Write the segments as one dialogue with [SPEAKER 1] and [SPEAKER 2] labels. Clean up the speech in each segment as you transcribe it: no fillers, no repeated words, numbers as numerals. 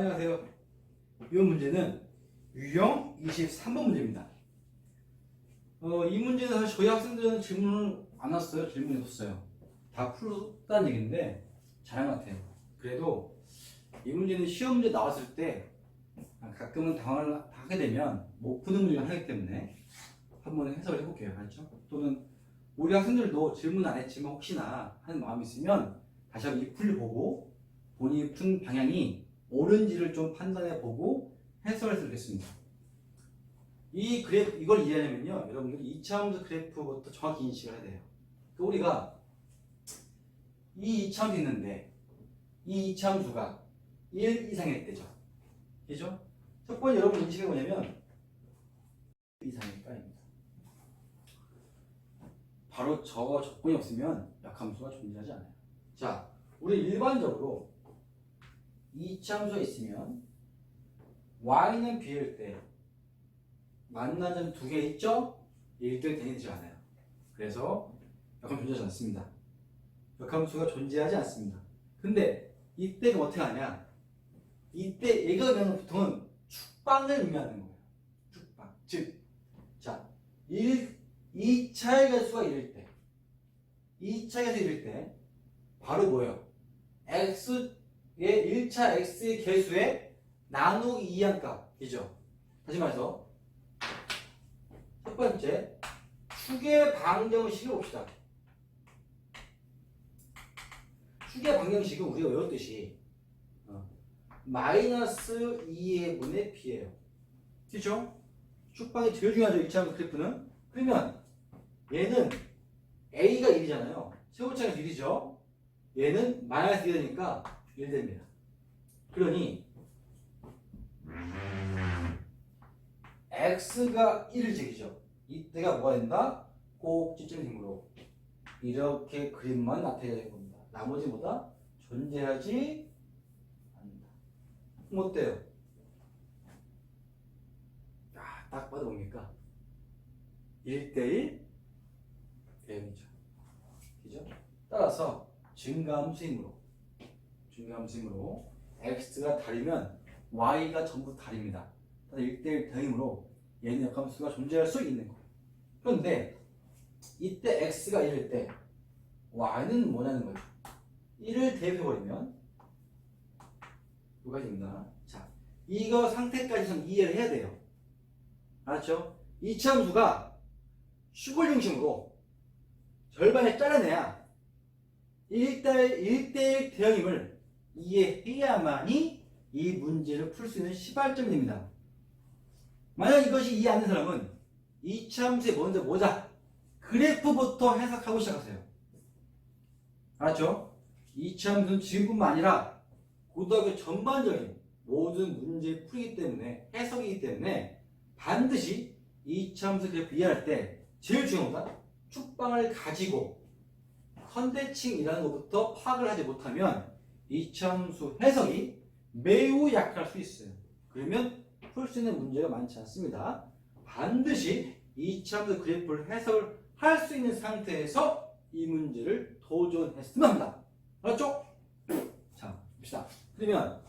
[SPEAKER 1] 안녕하세요. 이 문제는 유형 23번 문제입니다. 이 문제는 사실 저희 학생들은 질문을 안 왔어요. 질문이 없었어요. 다 풀었다는 얘기인데 잘한 것 같아요. 그래도 이 문제는 시험 문제 나왔을 때 가끔은 당황을 하게 되면 못 푸는 문제를 하기 때문에 한번 해석을 해볼게요. 알죠? 또는 우리 학생들도 질문 안 했지만 혹시나 하는 마음이 있으면 다시 한번 이 풀을 보고 본인이 푼 방향이 옳은지를 좀 판단해 보고 해석을 해드리겠습니다. 이 그래프, 이걸 이해하려면요, 여러분들 2차함수 그래프부터 정확히 인식을 해야 돼요. 그러니까 우리가 이 2차함수 있는데 이 2차함수가 1 이상일 때죠. 그죠? 첫 번째 여러분 인식이 뭐냐면 이상일까입니다. 바로 저 조건이 없으면 역함수가 존재하지 않아요. 자, 우리 일반적으로 이차함수가 있으면 y는 b일 때 만난 점 두 개 있죠? 1대1 되지 않아요. 그래서 역함수 존재하지 않습니다. 역함수가 존재하지 않습니다. 근데 이때가 어떻게 하냐? 이때 얘가 그냥 보통은 축방을 의미하는 거예요. 축방. 즉, 자, 2차의 개수가 1일 때, 2차 개수 1일 때 바로 뭐예요? x의 1차 x의 개수에 나누기 2한 값이죠. 다시 말해서 첫 번째 축의 방정식을 봅시다. 축의 방정식은 우리가 외웠듯이 마이너스 2의 분의 b예요. 그렇죠? 축방이 제일 중요하죠. 2차 그래프는. 그러면 얘는 a가 1이잖아요. 최고차가 1이죠. 얘는 마이너스 1이 되니까 1 됩니다. 그러니 x가 1을 제기죠. 이때가 뭐가 된다? 꼭지점 힘으로 이렇게 그림만 나타내야 될 겁니다. 나머지 뭐다? 존재하지 않는다. 그럼 어때요? 딱 봐도 뭡니까? 1대1 대응이죠. 그죠? 따라서 증가함수이므로 x가 다르면 y가 전부 다릅니다. 1대1 대응이므로 얘는 역함수가 존재할 수 있는 거예요. 그런데 이때 x가 1일 때 y는 뭐냐는 거죠. 1을 대입해버리면 뭐가 됩니다. 자, 이거 상태까지 좀 이해를 해야 돼요. 알았죠? 이차함수가 슈골 중심으로 절반에 잘라내야 1대1 대응임을 이해해야만이 이 문제를 풀 수 있는 시발점이 됩니다. 만약 이것이 이해 안 되는 사람은 이차함수에 먼저 뭐자? 그래프부터 해석하고 시작하세요. 알았죠? 이차함수는 지금뿐만 아니라 고등학교 전반적인 모든 문제 풀이기 때문에 해석이기 때문에 반드시 이차함수 그래프 이해할 때 제일 중요한 건 축방을 가지고 컨대칭이라는 것부터 파악을 하지 못하면 이차함수 해석이 매우 약할 수 있어요. 그러면 풀 수 있는 문제가 많지 않습니다. 반드시 이차함수 그래프를 해석을 할 수 있는 상태에서 이 문제를 도전했으면 합니다. 알았죠? 자, 봅시다. 그러면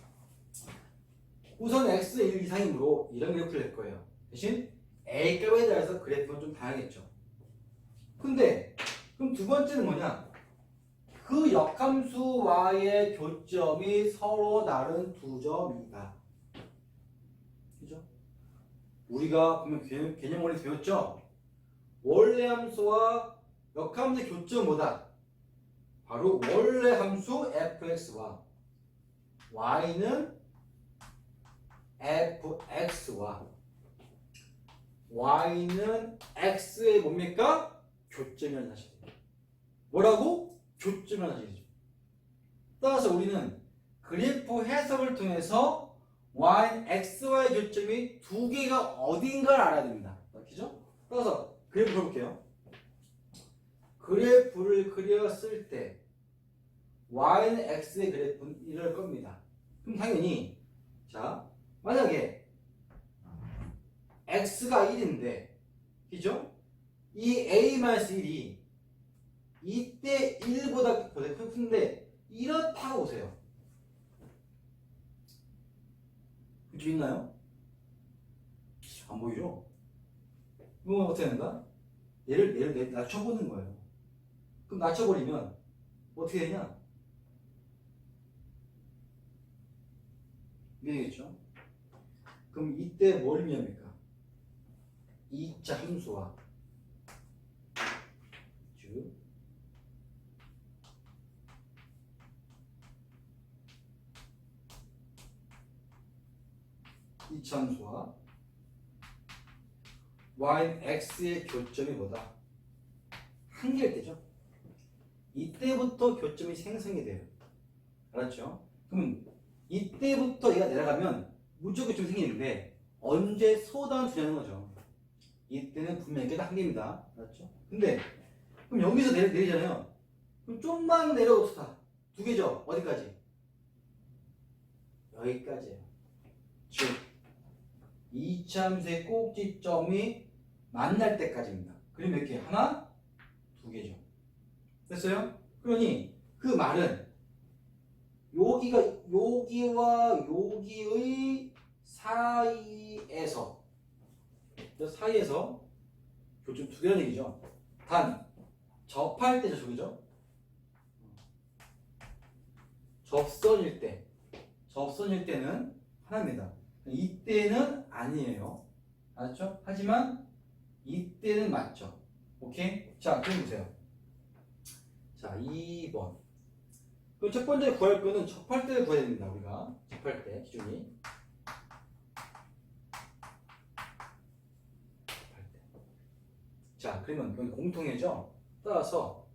[SPEAKER 1] 우선 x 1 이상이므로 이런 그래프를 낼 거예요. 대신 a 값에 대해서 그래프는 좀 다양했죠. 근데 그럼 두 번째는 뭐냐? 그 역함수와의 교점이 서로 다른 두 점이다. 그죠? 우리가 보면 개념 원리 배웠죠? 원래 함수와 역함수의 교점은 뭐다? 바로 원래 함수 fx와 y는 fx와 y는 x의 뭡니까? 교점이라는 사실이에요. 뭐라고? 교점이라는 사실이죠. 따라서 우리는 그래프 해석을 통해서 y, x와의 교점이 두 개가 어딘가를 알아야 됩니다. 그죠? 따라서 그래프 그려볼게요. 그래프를 그렸을 때 y는 x의 그래프는 이럴 겁니다. 그럼 당연히 자, 만약에 x가 1인데 그죠? 이 a-1이 이때 1보다 큰데 이렇다고 보세요. 이쪽 있나요? 안 보이죠? 이건 어떻게 하는가? 얘를 낮춰보는 거예요. 그럼 낮춰버리면 어떻게 되냐? 이게 되겠죠? 그럼 이때 뭘 의미합니까? 2차 함수와 즉 2차 함수와 y, x의 교점이 뭐다? 한계일 때죠. 이때부터 교점이 생성이 돼요. 알았죠? 그럼 이때부터 얘가 내려가면 무조건 교점이 생기는데 언제 소단 주냐는 거죠. 이때는 분명히 한계입니다. 알았죠? 근데 그럼 여기서 내리잖아요. 그럼 좀만 내려옵시다. 두 개죠. 어디까지? 여기까지예요. 즉 2차 함수의 꼭지점이 만날 때까지입니다. 그럼 몇 개? 하나, 두 개죠. 됐어요? 그러니 그 말은 여기와 여기의 사이에서 교점 두 개라는 얘기죠. 단 접할 때죠, 저기죠. 접선일 때는 하나입니다. 이때는 아니에요. 알았죠? 하지만 이때는 맞죠. 오케이? 자, 그럼 보세요. 자, 2번. 그럼 첫 번째 구할 거는 접할 때를 구해야 됩니다. 우리가 접할 때 기준이. 자, 그러면 이건 공통이죠. 따라서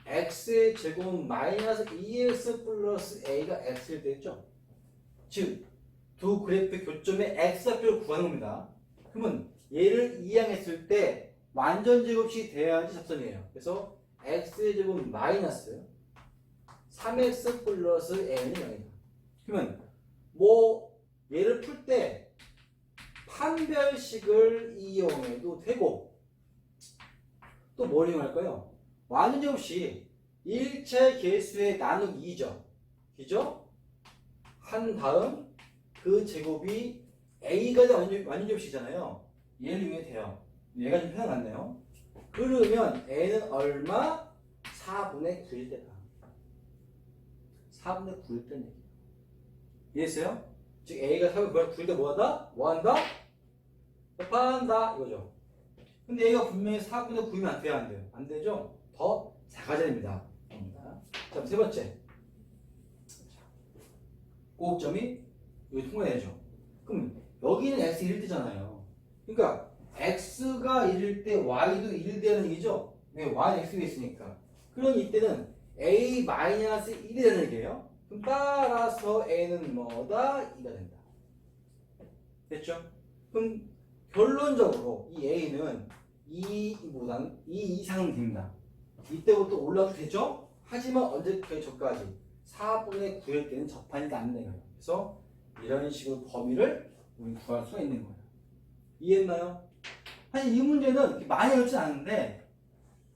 [SPEAKER 1] x의 제곱은 마이너스 2x 플러스 a가 x일 때 있죠. 즉, 두 그래프의 교점의 x좌표를 구하는 겁니다. 그러면 얘를 이항했을 때 완전 제곱이 돼야지 접선이에요. 그래서 x의 제곱은 마이너스 3x 플러스 a는 0이다. 그러면 뭐 얘를 풀 때 판별식을 이용해도 되고 또 뭘 이용할까요? 완전 제곱이 일체 개수의 나누기 2죠. 그죠? 한 다음 그 제곱이 a가 완전 제곱이잖아요. 얘를 이용해도 돼요. 얘가 좀 편한 것 같네요. 그러면 a는 얼마? 4분의 9일 때다. 4분의 9일 때는 얘기예요. 이해했어요? 즉 a가 4분의 9일 때 뭐한다? 뭐한다? 접한다 이거죠. 근데 얘가 분명히 4분의 9이면 안 돼요, 안 돼요? 안 되죠? 더 작아져야 됩니다. 자, 세 번째. 꼭점이 여기 통과해야죠. 그럼 여기는 x 1일 때잖아요. 그러니까 x가 1일 때 y도 1일 때라는 얘기죠. 왜? y는 x가 있으니까. 그럼 이때는 a-1이라는 얘기예요. 그럼 따라서 a는 뭐다? 2가 된다. 됐죠? 그럼 결론적으로 이 a는 2보다는 2 이상은 됩니다. 이때부터 올라도 되죠? 하지만 언제까지 저까지 4분의 9일 때는 접한이 안 돼요. 그래서 이런 식으로 범위를 우리 구할 수가 있는 거예요. 이해했나요? 사실 이 문제는 그렇게 많이 어렵진 않은데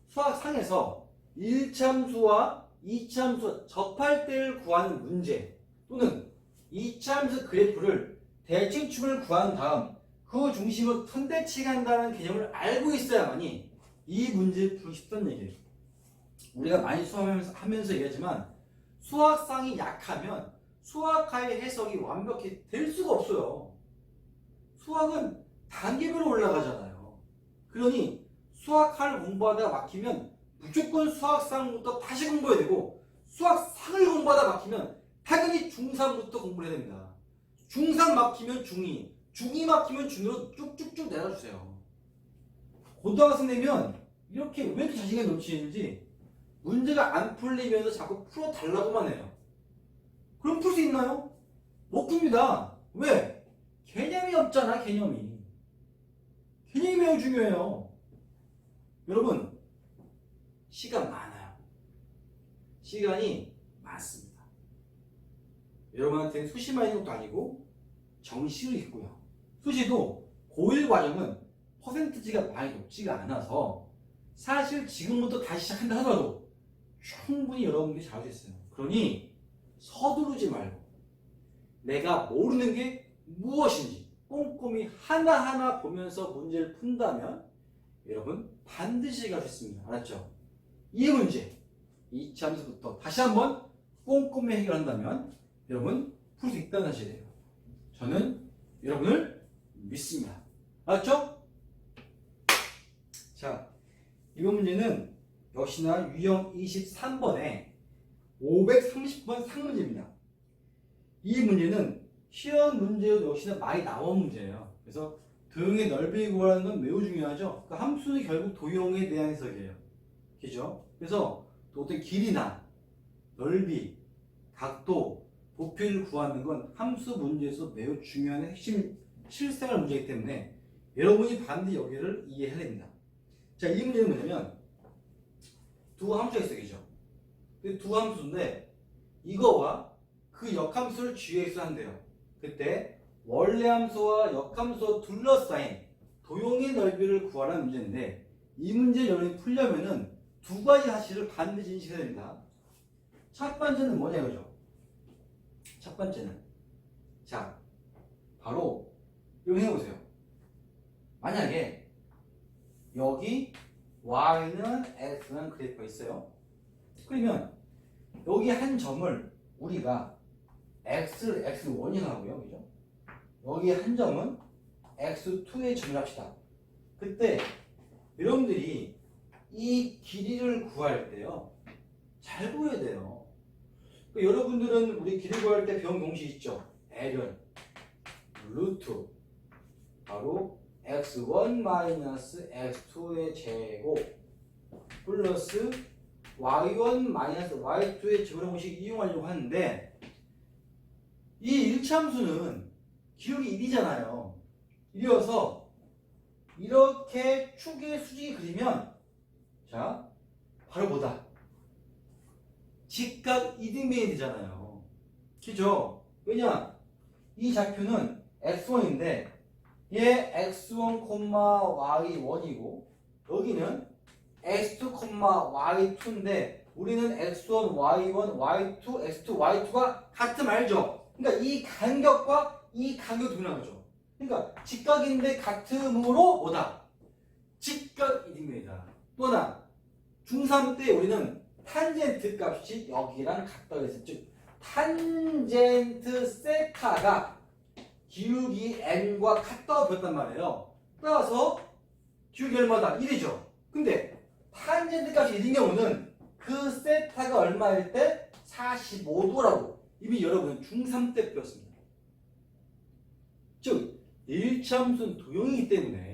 [SPEAKER 1] 수학상에서 1차 함수와 2차 함수 접할 때를 구하는 문제 또는 2차 함수 그래프를 대칭축을 구한 다음 그 중심으로 선대치 간다는 개념을 알고 있어야만이 이 문제를 풀기 쉽다는 얘기예요. 우리가 많이 수학하면서 얘기하지만 수학상이 약하면 수학하의 해석이 완벽히 될 수가 없어요. 수학은 단계별로 올라가잖아요. 그러니 수학하를 공부하다가 막히면 무조건 수학상부터 다시 공부해야 되고 수학상을 공부하다가 막히면 당연히 중3부터 공부를 해야 됩니다. 중3 막히면 중2, 중2 막히면 중2로 쭉쭉쭉 내려주세요. 고등학생 되면 이렇게 왜 이렇게 자신감이 넘치는지 문제가 안 풀리면서 자꾸 풀어달라고만 해요. 그럼 풀 수 있나요? 못 풉니다. 왜? 개념이 없잖아, 개념이. 개념이 매우 중요해요. 여러분, 시간 많아요. 시간이 많습니다. 여러분한테는 수시만 있는 것도 아니고 정시도 있고요. 수시도 고1 과정은 퍼센트지가 많이 높지가 않아서 사실 지금부터 다시 시작한다 하더라도 충분히 여러분들이 잘할 수 있어요. 그러니 서두르지 말고 내가 모르는 게 무엇인지 꼼꼼히 하나하나 보면서 문제를 푼다면 여러분 반드시 갈 수 있습니다. 알았죠? 이 문제 이참수부터 다시 한번 꼼꼼히 해결한다면 여러분 풀 수 있다는 사실이에요. 저는 여러분을 믿습니다. 알았죠? 자, 이번 문제는 역시나 유형 23번에 530번 상문제입니다. 이 문제는 시험 문제로 역시나 많이 나온 문제예요. 그래서 도형의 넓이 구하는 건 매우 중요하죠. 그 함수는 결국 도형에 대한 해석이에요. 그죠? 그래서 또 어떤 길이나 넓이, 각도, 부피를 구하는 건 함수 문제에서 매우 중요한 핵심 실생활 문제이기 때문에 여러분이 반드시 여기를 이해해야 됩니다. 자, 이 문제는 뭐냐면 두 함수가 있어요. 그죠? 두 함수인데 이거와 그 역함수를 gx로 한대요. 그때 원래 함수와 역함수와 둘러싸인 도형의 넓이를 구하라는 문제인데 이 문제 여러분이 풀려면은 두 가지 사실을 반드시 인식해야 됩니다. 첫 번째는 뭐냐 이거죠. 첫 번째는 자 바로 이렇게 해보세요. 만약에 여기 y는 x는 그래프가 있어요. 그러면 여기 한 점을 우리가 x1이라고 하고요. 그죠? 여기 한 점은 x2의 점을 합시다. 그때 여러분들이 이 길이를 구할 때요. 잘 보여야 돼요. 그러니까 여러분들은 우리 길이 구할 때 배운 공식 있죠? l은 루트 바로 x1 마이너스 x2의 제곱 플러스 y1 마이너스 y2의 제곱 공식 이용하려고 하는데 이 일참수는 기울기 1이잖아요. 이어서 이렇게 축의 수직이 그리면 자 바로 뭐다? 직각 이등변이 되잖아요. 그죠? 왜냐? 이 좌표는 x1인데 얘 x1, y1이고 여기는 x2, y2인데 우리는 x1, y1, y2, x2, y2가 같음 알죠? 그러니까 이 간격과 이 간격이 동일한 거죠. 그러니까 직각인데 같음으로 뭐다? 직각 이등변이다. 또 하나 중3 때 우리는 탄젠트 값이 여기랑 같다고 했어요. 즉 탄젠트 세타가 기울기 n과 같다고 배웠단 말이에요. 따라서 기울기 얼마다? 1이죠. 근데 탄젠트 값이 1인 경우는 그 세타가 얼마일 때? 45도라고 이미 여러분은 중3 때 배웠습니다. 즉 일참수는 도형이기 때문에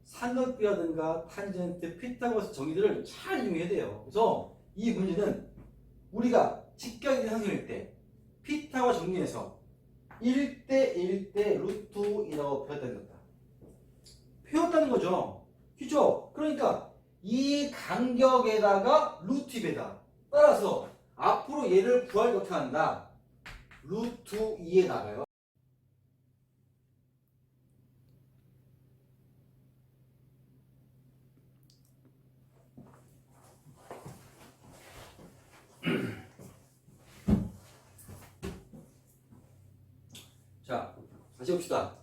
[SPEAKER 1] 삼각비라든가 탄젠트, 피타고라스 정의들을 잘 이용해야 돼요. 그래서 이 문제는 우리가 직각이 상승일 때 피타고라스 정리해서 1대 1대 루트 2이라고 배웠다는 거죠. 그죠? 그러니까 이 간격에다가 루트 2배다. 따라서 앞으로 얘를 구하려고 어떻게 한다? 루트 2에다가요. 자, 다시 봅시다.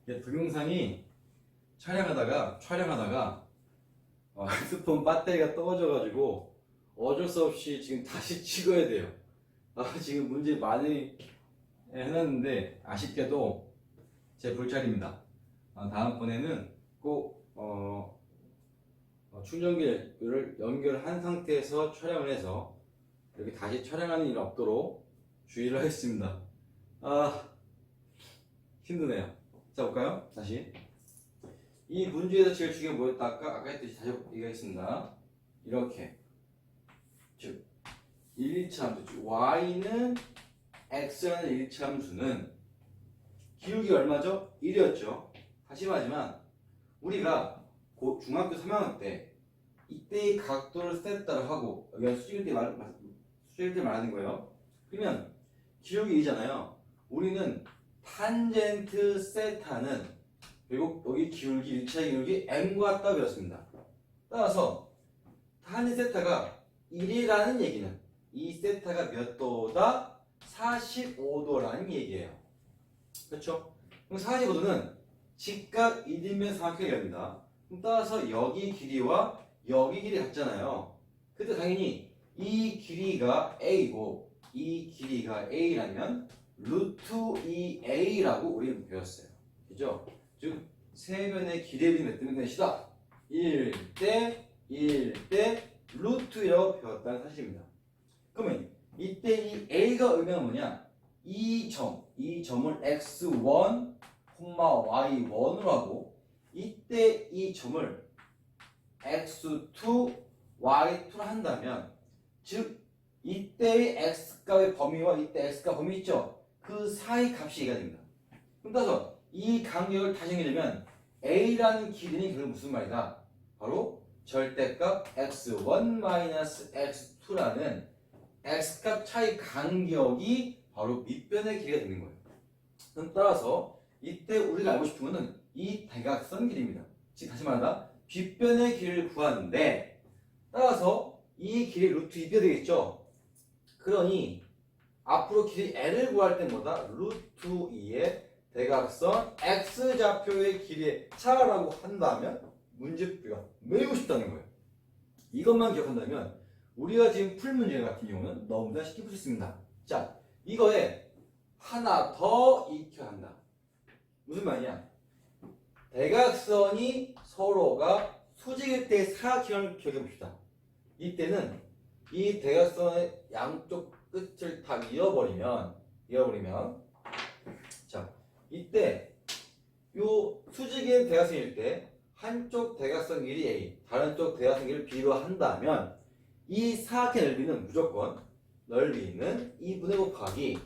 [SPEAKER 1] 동영상이 촬영하다가 핸드폰 배터리가 떨어져가지고 어쩔 수 없이 지금 다시 찍어야 돼요. 지금 문제 많이 해놨는데 아쉽게도 제 볼차례입니다. 다음번에는 꼭 충전기를 연결한 상태에서 촬영을 해서 이렇게 다시 촬영하는 일이 없도록 주의를 하겠습니다. 힘드네요. 자, 볼까요? 다시. 이 문제에서 제일 중요한 게 뭐였다? 아까 했듯이 다시 얘기하겠습니다. 이렇게. 즉, 1차함수. y는 x라는 1차함수는 기울기가 얼마죠? 1이었죠. 다시 말하지만, 우리가 곧 중학교 3학년 때, 이때의 각도를 세타를 하고, 여기가 수직일 때 말하는 거예요. 그러면, 기울기 2잖아요. 우리는 탄젠트 세타는 결국 여기 기울기 1차 기울기 m과 같다 배웠습니다. 따라서 탄젠트 세타가 1이라는 얘기는 이 세타가 몇 도다? 45도라는 얘기예요. 그렇죠? 그럼 45도는 직각 1이면 삼각형이 됩니다. 그럼 따라서 여기 길이와 여기 길이 같잖아요. 그때 당연히 이 길이가 A고 이 길이가 A라면 루트 2A라고 우리는 배웠어요. 그죠? 즉 세변의 길이의 몇 대면 되시다. 1대 1대 루트라고 배웠다는 사실입니다. 그러면 이때 이 A가 의미하는 뭐냐? 이 점을 x1, y1으로 하고 이때 이 점을 x2, y2로 한다면 즉 이때의 x값의 범위와 이때 x값 범위 있죠? 그 사이 값이 얘가 됩니다. 그럼 따라서 이 간격을 다시 정리하면 a라는 길이는 결국 무슨 말이다? 바로 절대값 x1-x2라는 x값 차이 간격이 바로 밑변의 길이가 되는 거예요. 그럼 따라서 이때 우리가 알고 싶은 것은 이 대각선 길이입니다. 즉 다시 말한다. 빗변의 길이를 구하는데 따라서 이 길이 루트 2가 되겠죠. 그러니 앞으로 길이 n을 구할 때마다 루트 2의 대각선 x좌표의 길이의 차라고 한다면 문제풀이가 매우 쉽다는 거예요. 이것만 기억한다면 우리가 지금 풀 문제 같은 경우는 너무나 쉽게 풀 수 있습니다. 자, 이거에 하나 더 익혀야 한다. 무슨 말이냐? 대각선이 서로가 수직일 때의 사각형을 기억해 봅시다. 이때는 이 대각선의 양쪽 끝을 다 이어버리면 자, 이때 요 수직인 대각선일 때 한쪽 대각선 길이 A, 다른 쪽 대각선 길이를 B로 한다면 이 사각의 넓이는 무조건 넓이는 2분의 곱하기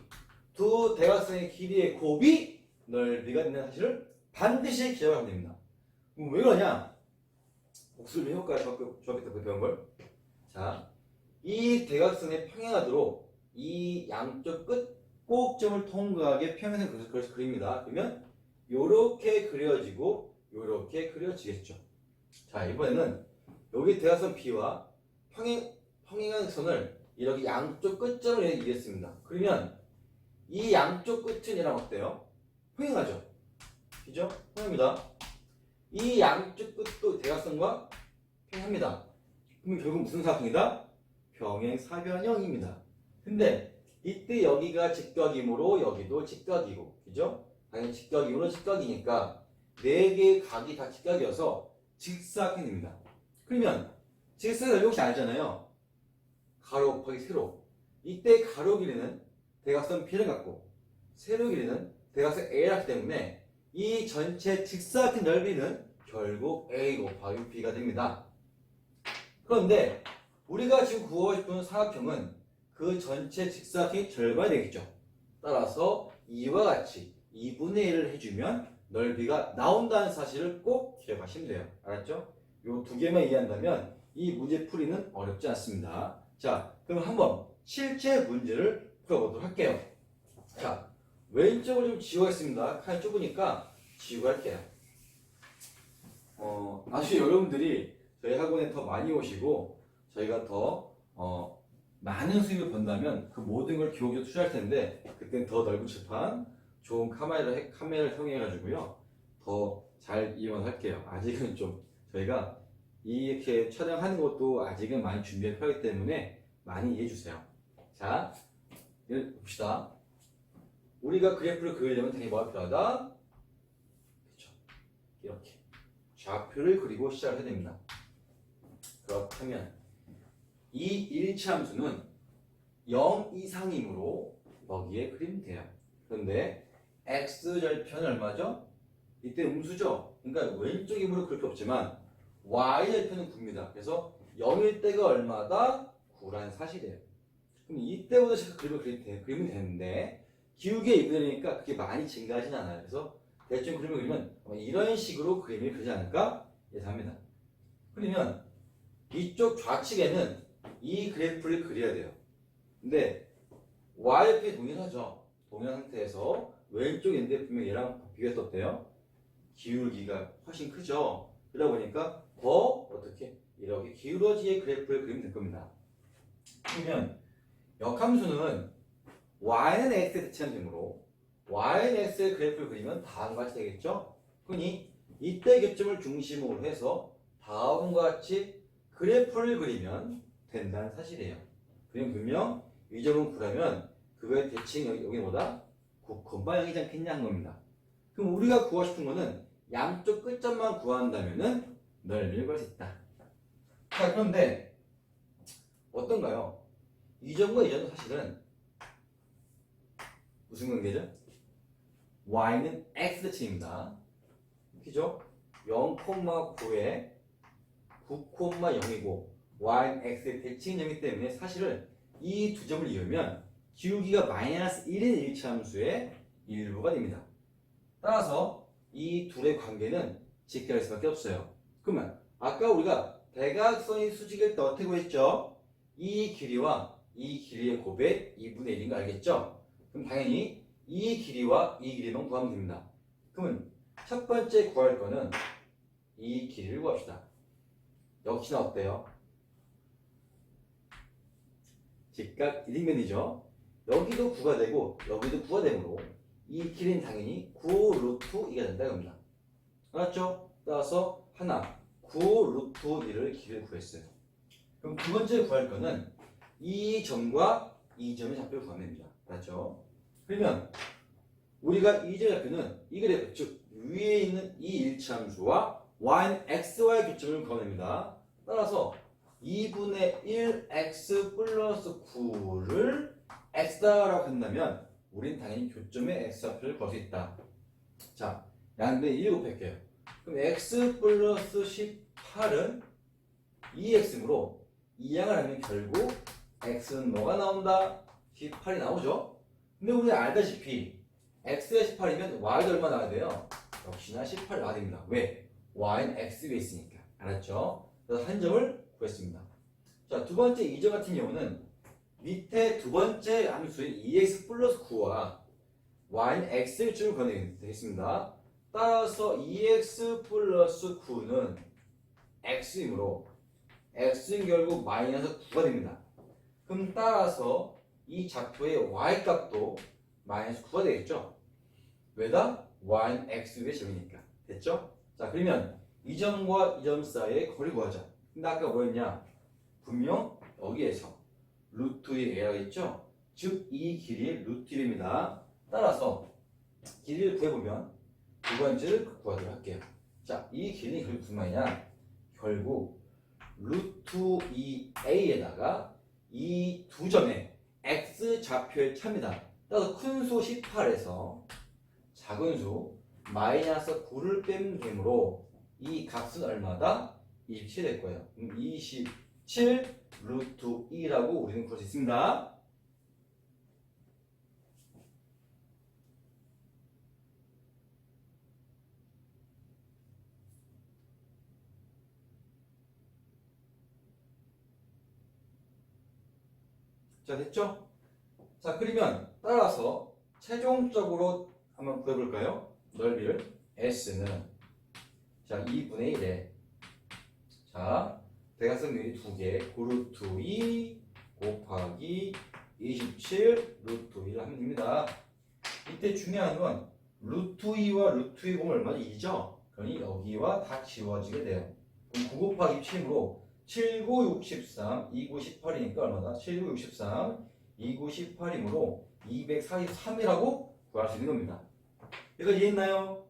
[SPEAKER 1] 두 대각선의 길이의 곱이 넓이가 있는 사실을 반드시 기억하면 됩니다. 그럼 왜 그러냐? 복수를 좀 해볼까요? 중학교 때 배운 걸. 자, 이 대각선의 평행하도록 이 양쪽 끝 꼭점을 통과하게 평행선 그래서 그립니다. 그러면 요렇게 그려지고 요렇게 그려지겠죠. 자, 이번에는 여기 대각선 B와 평행한 선을 이렇게 양쪽 끝점을 이겼습니다. 그러면 이 양쪽 끝은 얘랑 어때요? 평행하죠? 그죠? 평행합니다. 이 양쪽 끝도 대각선과 평행합니다. 그럼 결국 무슨 사각형이다? 병행사변형입니다. 근데 이때 여기가 직각이므로 여기도 직각이고, 그죠? 당연히 직각이므로 직각이니까 네 개의 각이 다 직각이어서 직사각형입니다. 그러면 직사각형 혹시 알잖아요. 가로 곱하기 세로. 이때 가로 길이는 대각선 B를 갖고 세로 길이는 대각선 A를 하기 때문에 이 전체 직사각형 넓이는 결국 A 곱하기 B가 됩니다. 그런데 우리가 지금 구하고 싶은 사각형은 그 전체 직사각형의 절반이 되겠죠. 따라서 이와 같이 2분의 1을 해주면 넓이가 나온다는 사실을 꼭 기억하시면 돼요. 알았죠? 요 두 개만 이해한다면 이 문제 풀이는 어렵지 않습니다. 자, 그럼 한번 실제 문제를 풀어보도록 할게요. 자, 왼쪽을 좀 지우겠습니다. 칸이 좁으니까 지우고 할게요. 아주 여러분들이 저희 학원에 더 많이 오시고 저희가 더 많은 수입을 번다면 그 모든 걸 교육에 투자할 텐데 그때는 더 넓은 칠판, 좋은 카메라를 사용해가지고요 더 잘 이용할게요. 아직은 좀 저희가 이렇게 촬영하는 것도 아직은 많이 준비할 필요하기 때문에 많이 이해해주세요. 자, 이걸 봅시다. 우리가 그래프를 그리려면 당연히 뭐가 필요하다? 그렇죠. 이렇게 좌표를 그리고 시작을 해야 됩니다. 그렇다면 이 일치함수는 0 이상이므로 여기에 그리면 돼요. 그런데 x절편은 얼마죠? 이때 음수죠. 그러니까 왼쪽이므로 그럴 게 없지만 y절편은 9입니다. 그래서 0일 때가 얼마다? 9라는 사실이에요. 그럼 이때보다 제가 그리면 되는데 기울기가 2분이니까 그렇게 많이 증가하진 않아요. 그래서 대충 그리면 이런 식으로 그림을 그리지 않을까 예상합니다. 그러면 이쪽 좌측에는 이 그래프를 그려야 돼요. 근데 y좌표에 동일하죠. 동일한 상태에서 왼쪽인데 분명 얘랑 비교해서 어때요? 기울기가 훨씬 크죠. 그러다 보니까 더 어떻게 이렇게 기울어지게 그래프를 그리면 될 겁니다. 그러면 역함수는 y는 x에 대체하는 되므로 y는 x의 그래프를 그리면 다음과 같이 되겠죠? 그러니 이때 교점을 중심으로 해서 다음과 같이 그래프를 그리면 된다는 사실이에요. 그럼 분명 이 점은 9라면 그거의 대칭 여기 뭐다? 9,0이지 않겠냐 한 겁니다. 그럼 우리가 구하고 싶은 거는 양쪽 끝점만 구한다면은 넓이를 구할 수 있다. 자, 그런데 어떤가요? 이 점과 이 점은 사실은 무슨 관계죠? y는 x 대칭입니다. 그죠? 0,9에 9,0이고 y는 x의 대칭점이기 때문에 사실은 이 두 점을 이으면 기울기가 마이너스 1인 일차함수의 일부가 됩니다. 따라서 이 둘의 관계는 직결할 수밖에 없어요. 그러면 아까 우리가 대각선이 수직일 때 어떻게 구했죠? 이 길이와 이 길이의 곱의 2분의 1인 거 알겠죠? 그럼 당연히 이 길이와 이 길이만 구하면 됩니다. 그러면 첫 번째 구할 거는 이 길이를 구합시다. 역시나 어때요? 직각 1인면이죠. 여기도 9가 되고 여기도 9가 되므로 이 길이는 당연히 9 루트 2가 된다 겁니다. 알았죠? 따라서 하나 9 루트 2를 길이를 구했어요. 그럼 두 번째 구할 거는 이 점과 이 점의 좌표를 구하면 됩니다. 알았죠? 그러면 우리가 이 점의 좌표는 이 그래프 즉 위에 있는 이 일치함수와 y는 xy 교점을 구하면 됩니다. 따라서 2분의 1x 플러스 9를 x라고 한다면 우린 당연히 교점의 x좌표를 구할 수 있다. 자, 양대 1 곱할게요. 그럼 x 플러스 18은 2x이므로 이항을 하면 결국 x는 뭐가 나온다? 18이 나오죠? 근데 우리 알다시피 x가 18이면 y도 얼마 나와야 돼요? 역시나 18 나와야 됩니다. 왜? y는 x 위에 있으니까. 알았죠? 그래서 한 점을 구했습니다. 자, 두 번째 이 점 같은 경우는 밑에 두 번째 함수인 2x 플러스 9와 y는 x의 점을 구하겠습니다. 따라서 2x 플러스 9는 x이므로 x는 결국 마이너스 9가 됩니다. 그럼 따라서 이 좌표의 y 값도 마이너스 9가 되겠죠? 왜다? y는 x 의 점이니까. 됐죠? 자, 그러면 이 점과 이 점 사이의 거리 구하자. 근데 아까 뭐였냐? 분명 여기에서 루트 1a라고 했죠? 즉 이 길이의 루트 1입니다. 따라서 길이를 구해보면 두 번째를 구하도록 할게요. 자, 이 길이는 결국 무슨 말이냐? 결국 루트 2a에다가 이 두 점의 x 좌표의 차입니다. 따라서 큰 수 18에서 작은 수 마이너스 9를 빼면 되므로 이 값은 얼마다? 27 될 거예요. 27 루트 2라고 우리는 구할 수 있습니다. 자, 됐죠? 자, 그러면 따라서 최종적으로 한번 구해볼까요? 넓이를 S는 자 2분의 1에 자 대각선 길이 2개 루트 2 곱하기 27 루트 1을 하면 됩니다. 이때 중요한 건 루트 2와 루트 2 보면 얼마죠? 2죠? 그러니 여기와 다 지워지게 돼요. 그럼 9 곱하기 7이므로 7, 9, 63, 2, 9, 18이니까 얼마다? 7, 9, 63, 2, 9, 18이므로 243이라고 구할 수 있는 겁니다. 여기까지 이해했나요?